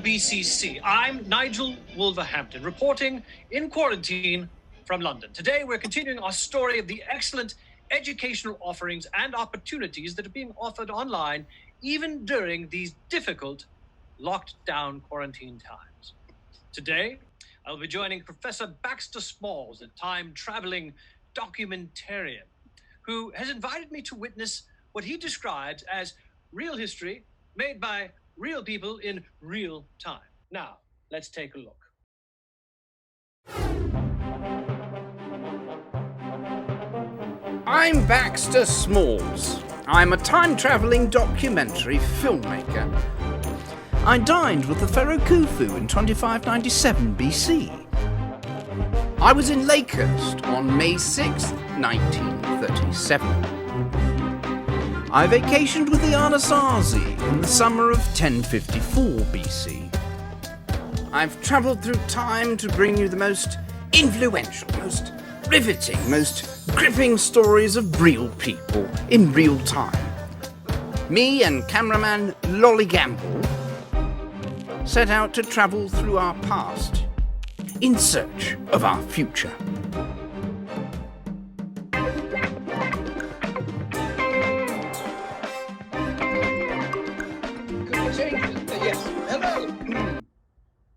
BCC. I'm Nigel Wolverhampton, reporting in quarantine from London. Today, we're continuing our story of the excellent educational offerings and opportunities that are being offered online, even during these difficult locked-down quarantine times. Today, I'll be joining Professor Baxter Smalls, a time-traveling documentarian, who has invited me to witness what he describes as real history made by real people in real time. Now, let's take a look. I'm Baxter Smalls. I'm a time-travelling documentary filmmaker. I dined with the Pharaoh Khufu in 2597 BC. I was in Lakehurst on May 6, 1937. I vacationed with the Anasazi in the summer of 1054 BC. I've travelled through time to bring you the most influential, most riveting, most gripping stories of real people in real time. Me and cameraman Lolly Gamble set out to travel through our past in search of our future. Yes, hello.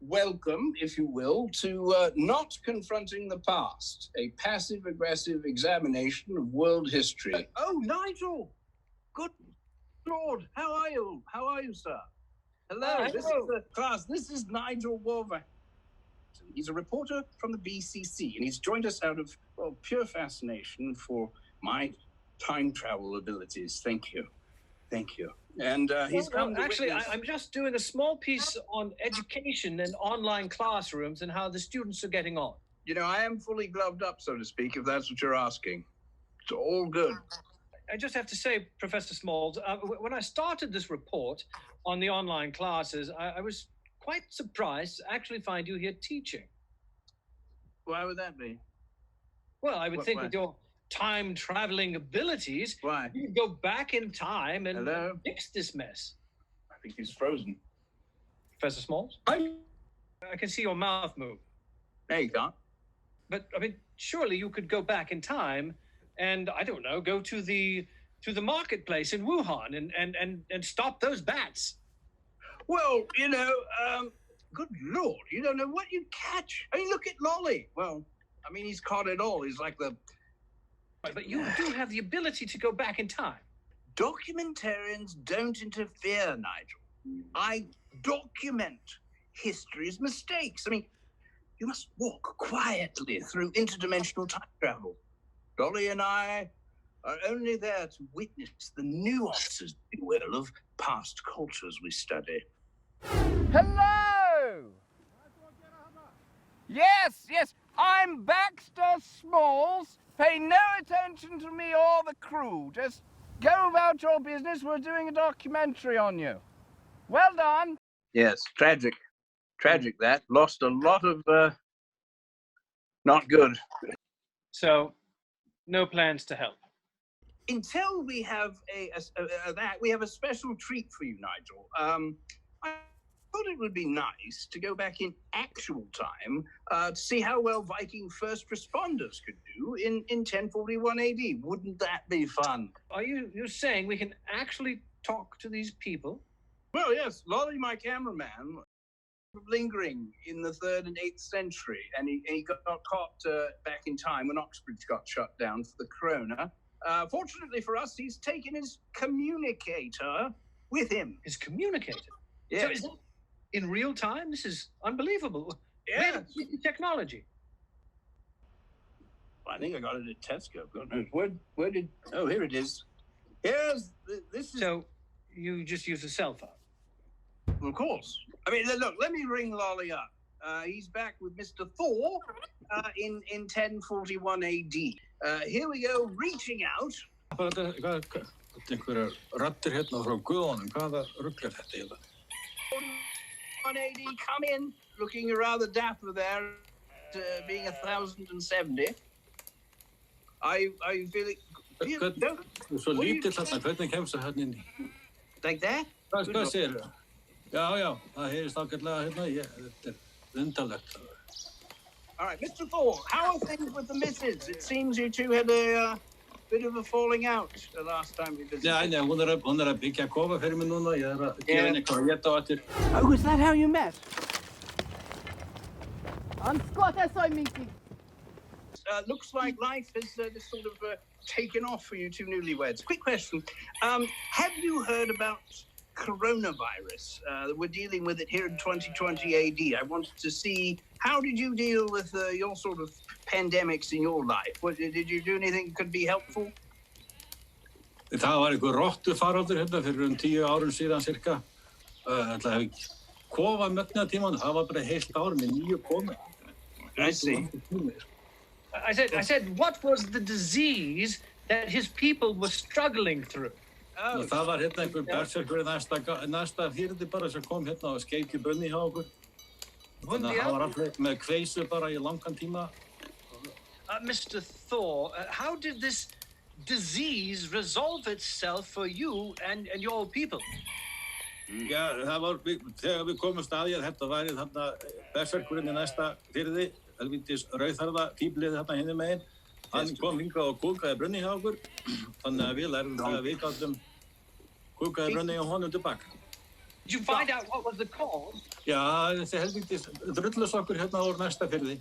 Welcome, if you will, to Not Confronting the Past, a passive-aggressive examination of world history. Oh, Nigel! Good Lord, how are you? How are you, sir? Hello, this is the class. This is Nigel Wolverhampton. He's a reporter from the BCC, and he's joined us out of, well, pure fascination for my time travel abilities. Thank you. Thank you. And he's come to actually, witness... I'm just doing a small piece on education and online classrooms and how the students are getting on. You know, I am fully gloved up, so to speak, if that's what you're asking. It's all good. I just have to say, Professor Smalls, when I started this report on the online classes, I was quite surprised to actually find you here teaching. Why would that be? Well, I would think with your time-traveling abilities, Why? you could go back in time and fix this mess. I think he's frozen. Professor Smalls? I can see your mouth move. No, you can't. But, I mean, surely you could go back in time and, I don't know, go to the marketplace in Wuhan and stop those bats. Well, you know, good Lord, you don't know what you'd catch. I mean, look at Lolly. Well, I mean, he's caught it all. He's like the... But you do have the ability to go back in time. Documentarians don't interfere, Nigel. I document history's mistakes. I mean, you must walk quietly through interdimensional time travel. Dolly and I are only there to witness the nuances, if you will, of past cultures we study. Hello! Yes, I'm Baxter Smalls. Pay no attention to me or the crew. Just go about your business. We're doing a documentary on you. Well done. Yes, tragic. Tragic, that. Lost a lot of, not good. So, no plans to help. Until we have we have a special treat for you, Nigel. I thought it would be nice to go back in actual time to see how well Viking first responders could do in 1041 AD. Wouldn't that be fun? Are you're saying we can actually talk to these people? Well, yes. Lolly, my cameraman, lingering in the 3rd and 8th century, and he got caught back in time when Oxbridge got shut down for the corona. Fortunately for us, he's taken his communicator with him. His communicator? Yeah. So is that in real time? This is unbelievable. Yeah. Technology. Well, I think I got it at Tesco. God knows. Where did... Oh, here it is. This is... So you just use a cell phone? Of course. I mean, look, let me ring Lolly up. He's back with Mr. Thor in 1041 AD. Here we go, reaching out. Einhverjar raddir hérna frá guðunum, hvaða rugl þetta eiginlega? 180, come in, looking rather dapper there, being 1070. Are you feeling... Þú er svo lítill hérna, hvernig kemst það hérna inn í? Like that? Hvað segir það? Já, það heyrist ágætlega hérna. Þetta undarlegt. All right, Mr. Thor, how are things with the missus? It seems you two had a bit of a falling out the last time we visited. Já, hún að byggja kofa fyrir mig núna. Ég að gefa henni hvað að geta á eftir. Oh, was that how you met? I'm Scott S.I. meeting. Looks like life has just sort of taken off for you two newlyweds. Quick question. Have you heard about coronavirus? We're dealing with it here in 2020 AD. I wanted to see, how did you deal with your sort of pandemics in your life? Did you do anything that could be helpful? Það var einhver rottufaraldur hérna fyrir 10 árum síðan cirka. Það hef ekki kofa mögnatíman, það var bara heilt ár með 9 konur. I see. I said, what was the disease that his people were struggling through? Oh, Það var hérna einhver berserkur næsta hýrði bara sem kom hérna og skeik í brunni hjá okkur. Þannig að það var alltaf með kveisu bara í langan tíma. Mr. Thor, how did this disease resolve itself for you and your people? Já, það var, þegar við komumst að ég, þetta væri þarna berserkurinn í næsta hýrði, helvítis rauðharða fíblið þarna hinni megin. Hann kom hingað og kúkaði brunni hjá okkur, þannig að við lærðum það að við gátum kúkaði brunni hjá honum tilbaka. Did you find out what was the cause? Já, þessi helvítis drullusokkur hérna úr næsta firði.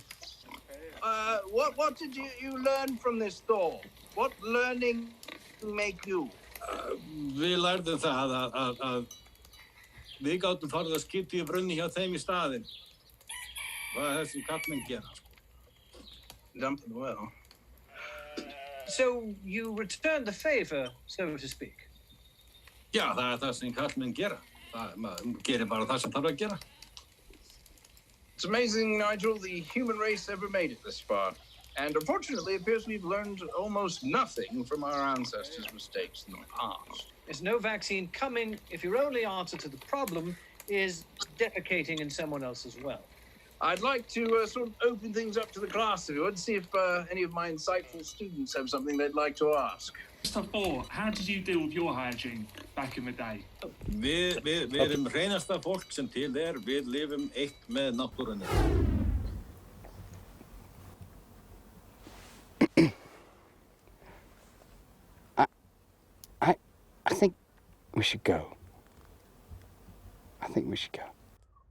What did you learn from this, Thor? What learning make you? Við lærðum það að við gátum farið að skipta í brunni hjá þeim í staðinn. Hvað er þessi kallmenn gera, sko? Dump the well. So you returned the favor, so to speak. Já, það er það sem kallmenn gera. Maður gerir bara það sem þarf að gera. It's amazing, Nigel, the human race ever made it this far. And unfortunately, it appears we've learned almost nothing from our ancestors' mistakes in the past. There's no vaccine coming if your only answer to the problem is defecating in someone else's well. I'd like to sort of open things up to the class, if you would, see if any of my insightful students have something they'd like to ask. Mr. Thor, how did you deal with your hygiene back in the day? Við erum hreinasta fólk sem til við lifum eitt með náttúrunni. I think we should go.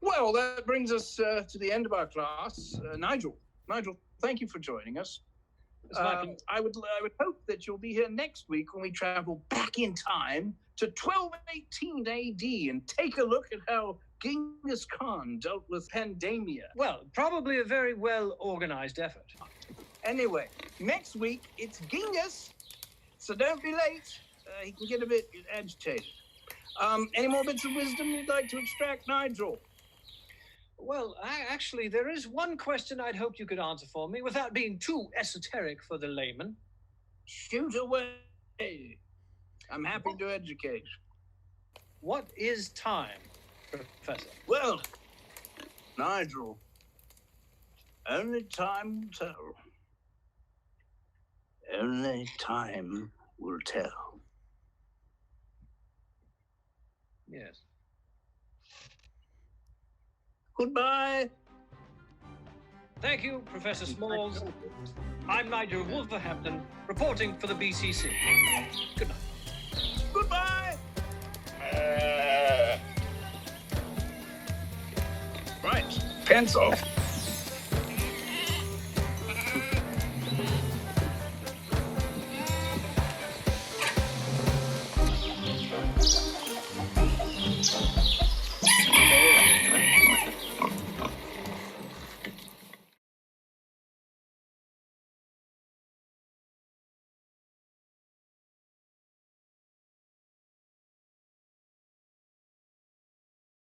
Well, that brings us to the end of our class. Nigel, thank you for joining us. I would hope that you'll be here next week when we travel back in time to 1218 AD and take a look at how Genghis Khan dealt with pandemia. Well, probably a very well-organized effort. Anyway, next week it's Genghis, so don't be late. He can get a bit agitated. Any more bits of wisdom you'd like to extract, Nigel? Well, actually, there is one question I'd hoped you could answer for me without being too esoteric for the layman. Shoot away. I'm happy to educate. What is time, Professor? Well, Nigel, only time will tell. Only time will tell. Yes. Goodbye. Thank you, Professor Smalls. I'm Nigel Wolverhampton, reporting for the BCC. Good night. Goodbye. Right, pants off.